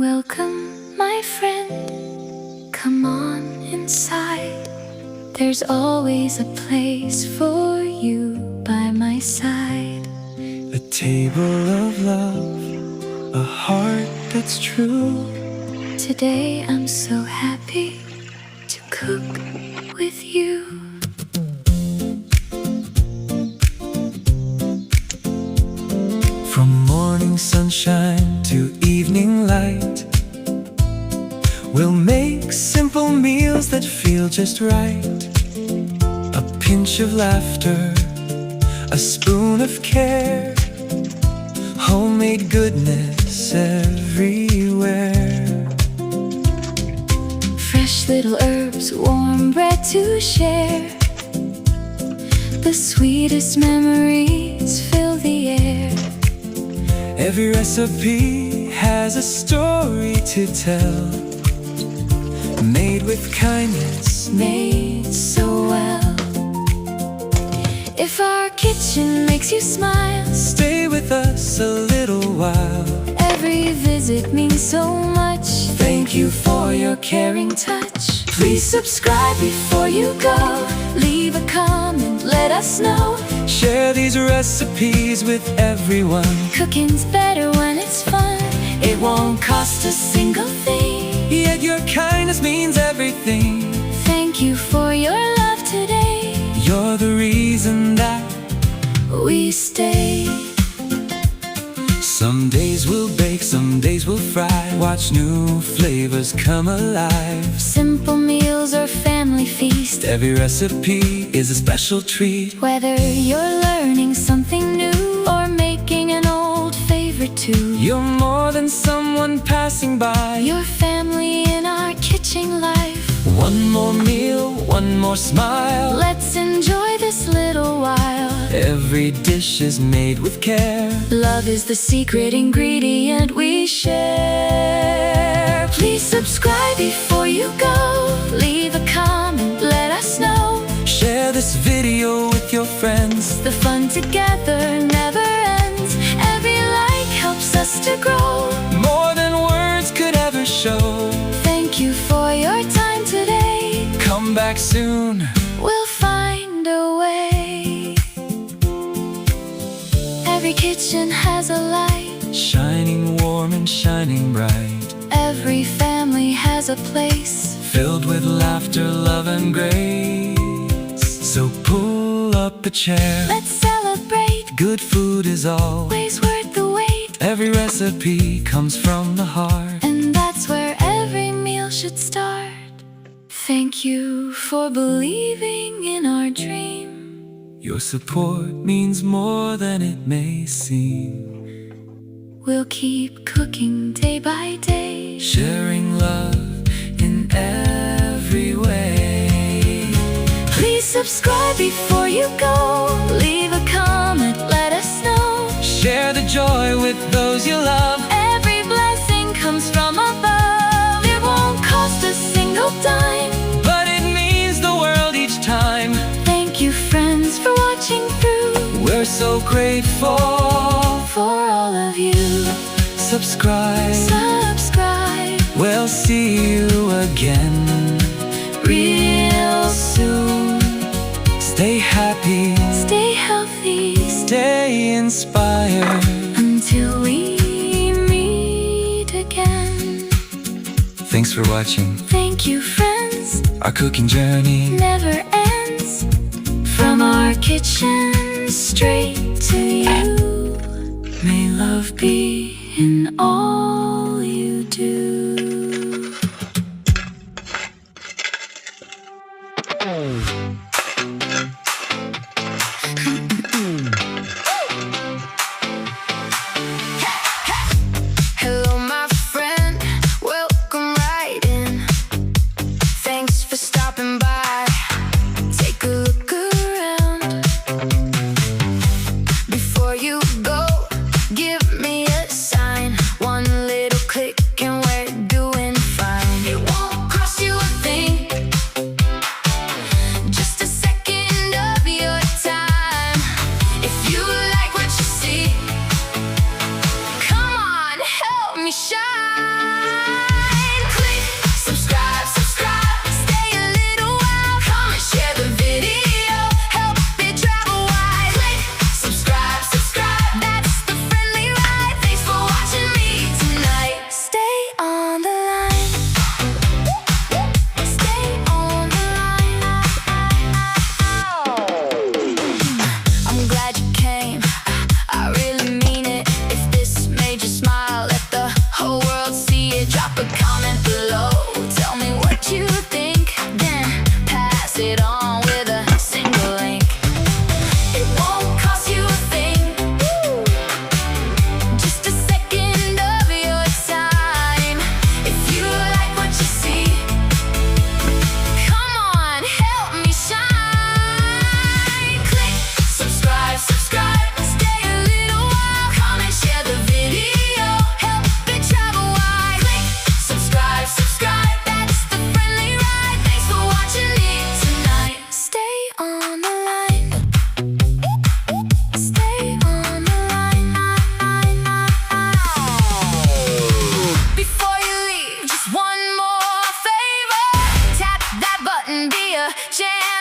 Welcome, my friend. Come on inside. There's always a place for you by my side. A table of love, a heart that's true. Today I'm so happy to cook with you. From morning sunshine to evening light, we'll make simple meals that feel just right. A pinch of laughter, a spoon of care, homemade goodness everywhere. Fresh little herbs, warm bread to share. The sweetest memories fill the air. Every recipe has a story to tell, made with kindness, Made so well. If our kitchen makes you smile, stay with us a little while. every visit means so much. Thank you for your caring touch. Please subscribe before you go. Leave a comment, let us know. Share these recipes with everyone. Cooking's better when it's fun. It won't cost a single thing, Yet your kindness means everything. thank you for your love today. You're the reason that We stay. some days we'll bake, some days we'll fry. Watch new flavors come alive. Simple meals or family feast. Every recipe is a special treat. Whether you're learning something new or making an old favorite too, You're more than someone passing by. your family in our kitchen life. One more meal, one more smile. Let's enjoy this little while. Every dish is made with care. Love is the secret ingredient we share. Please subscribe before you go. Leave a comment, let us know. Share this video with your friends. The fun together never ends. Every like helps us to grow. More than words could ever show. Thank you for your time today. Come back soon. We'll find a way. Every kitchen has a light. Shining warm and shining bright. Every family has a place. Filled with laughter, love and grace. So pull up a chair. Let's celebrate. Good food is Always worth the wait. Every recipe comes from the heart. And that's where every meal should start. Thank you for believing in our dream. Your support means more than it may seem. We'll keep cooking day by day. Sharing love in every way. Please subscribe before you go. Leave a comment, let us know. Share the joy with those you love. Every blessing comes from above. It won't cost a single dime, But it means the world each time. thank you friends for watching through. We're so grateful. For all of you, Subscribe. subscribe We'll see you again real soon. Stay happy, Stay healthy stay inspired. until we meet again. Thanks for watching. Thank you friends, Our cooking journey never ends. From our kitchen straight to you. May love be in all you do. Hello, my friend. Welcome right in. Thanks for stopping by. Take a look around. Before you go, give me a sign. One little click and we're doing fine. It won't cost you a thing. Just a second of your time. If you like what you see, come on. be a jam.